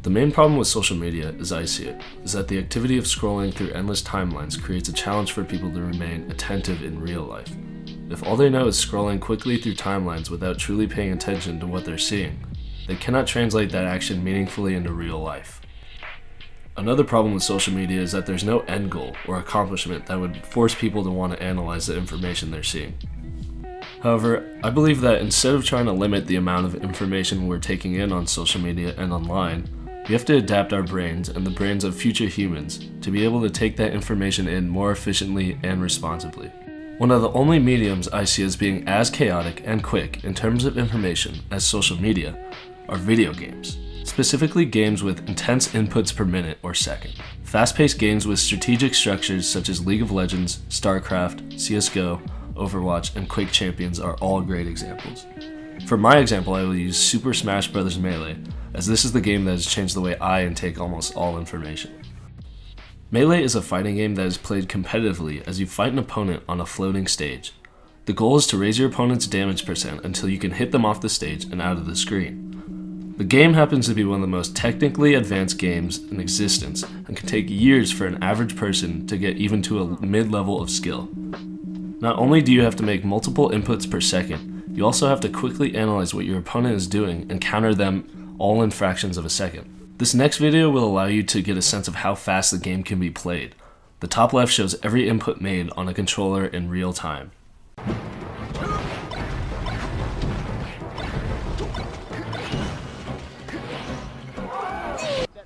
The main problem with social media, as I see it, is that the activity of scrolling through endless timelines creates a challenge for people to remain attentive in real life. If all they know is scrolling quickly through timelines without truly paying attention to what they're seeing, they cannot translate that action meaningfully into real life. Another problem with social media is that there's no end goal or accomplishment that would force people to want to analyze the information they're seeing. However, I believe that instead of trying to limit the amount of information we're taking in on social media and online, we have to adapt our brains and the brains of future humans to be able to take that information in more efficiently and responsibly. One of the only mediums I see as being as chaotic and quick in terms of information as social media are video games, specifically games with intense inputs per minute or second. Fast-paced games with strategic structures such as League of Legends, StarCraft, CSGO, Overwatch, and Quake Champions are all great examples. For my example, I will use Super Smash Bros. Melee, as this is the game that has changed the way I intake almost all information. Melee is a fighting game that is played competitively as you fight an opponent on a floating stage. The goal is to raise your opponent's damage percent until you can hit them off the stage and out of the screen. The game happens to be one of the most technically advanced games in existence and can take years for an average person to get even to a mid-level of skill. Not only do you have to make multiple inputs per second, you also have to quickly analyze what your opponent is doing and counter them all in fractions of a second. This next video will allow you to get a sense of how fast the game can be played. The top left shows every input made on a controller in real time.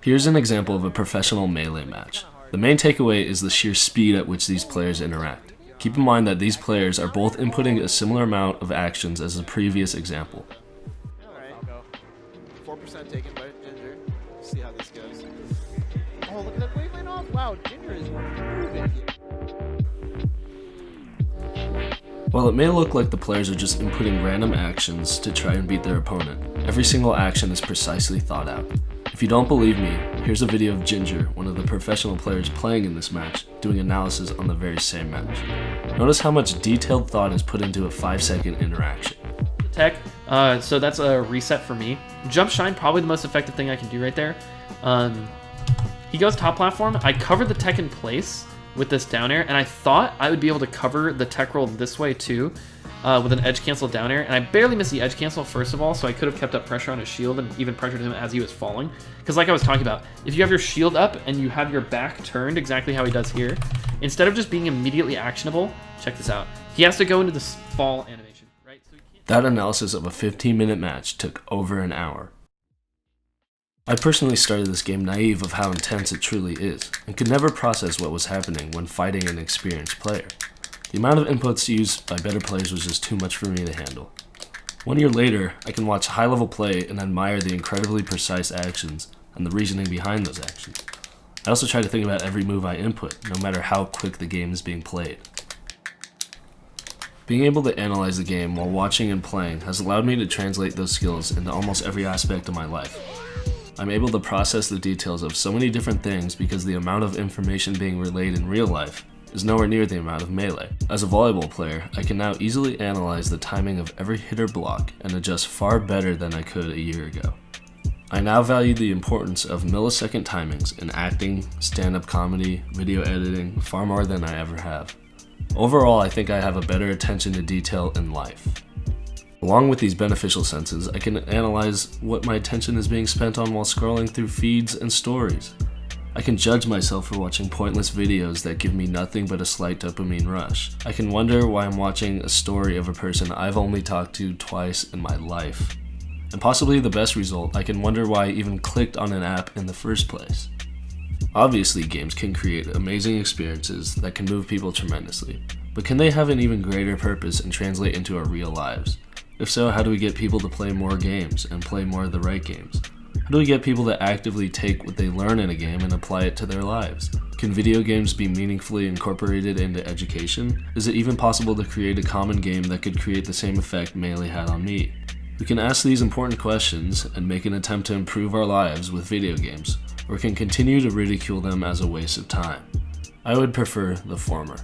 Here's an example of a professional Melee match. The main takeaway is the sheer speed at which these players interact. Keep in mind that these players are both inputting a similar amount of actions as the previous example. Alright, I'll go. 4% taken by Ginger. See how this goes. Oh, look at that wave lane off. Wow, Ginger is moving here. While it may look like the players are just inputting random actions to try and beat their opponent, every single action is precisely thought out. If you don't believe me, here's a video of Ginger, one of the professional players playing in this match, doing analysis on the very same match. Notice how much detailed thought is put into a 5-second interaction. Tech, so that's a reset for me. Jump Shine, probably the most effective thing I can do right there. He goes top platform. I covered the tech in place with this down air, and I thought I would be able to cover the tech roll this way too, with an edge cancel down air, and I barely missed the edge cancel first of all, so I could have kept up pressure on his shield and even pressured him as he was falling. Because like I was talking about, if you have your shield up and you have your back turned exactly how he does here, instead of just being immediately actionable, check this out, he has to go into this fall animation, right? So that analysis of a 15-minute match took over an hour. I personally started this game naive of how intense it truly is, and could never process what was happening when fighting an experienced player. The amount of inputs used by better players was just too much for me to handle. 1 year later, I can watch high-level play and admire the incredibly precise actions and the reasoning behind those actions. I also try to think about every move I input, no matter how quick the game is being played. Being able to analyze the game while watching and playing has allowed me to translate those skills into almost every aspect of my life. I'm able to process the details of so many different things because the amount of information being relayed in real life is nowhere near the amount of Melee. As a volleyball player, I can now easily analyze the timing of every hit or block and adjust far better than I could a year ago. I now value the importance of millisecond timings in acting, stand-up comedy, video editing far more than I ever have. Overall, I think I have a better attention to detail in life. Along with these beneficial senses, I can analyze what my attention is being spent on while scrolling through feeds and stories. I can judge myself for watching pointless videos that give me nothing but a slight dopamine rush. I can wonder why I'm watching a story of a person I've only talked to twice in my life. And possibly the best result, I can wonder why I even clicked on an app in the first place. Obviously, games can create amazing experiences that can move people tremendously, but can they have an even greater purpose and translate into our real lives? If so, how do we get people to play more games and play more of the right games? How do we get people to actively take what they learn in a game and apply it to their lives? Can video games be meaningfully incorporated into education? Is it even possible to create a common game that could create the same effect Melee had on me? We can ask these important questions and make an attempt to improve our lives with video games, or can continue to ridicule them as a waste of time. I would prefer the former.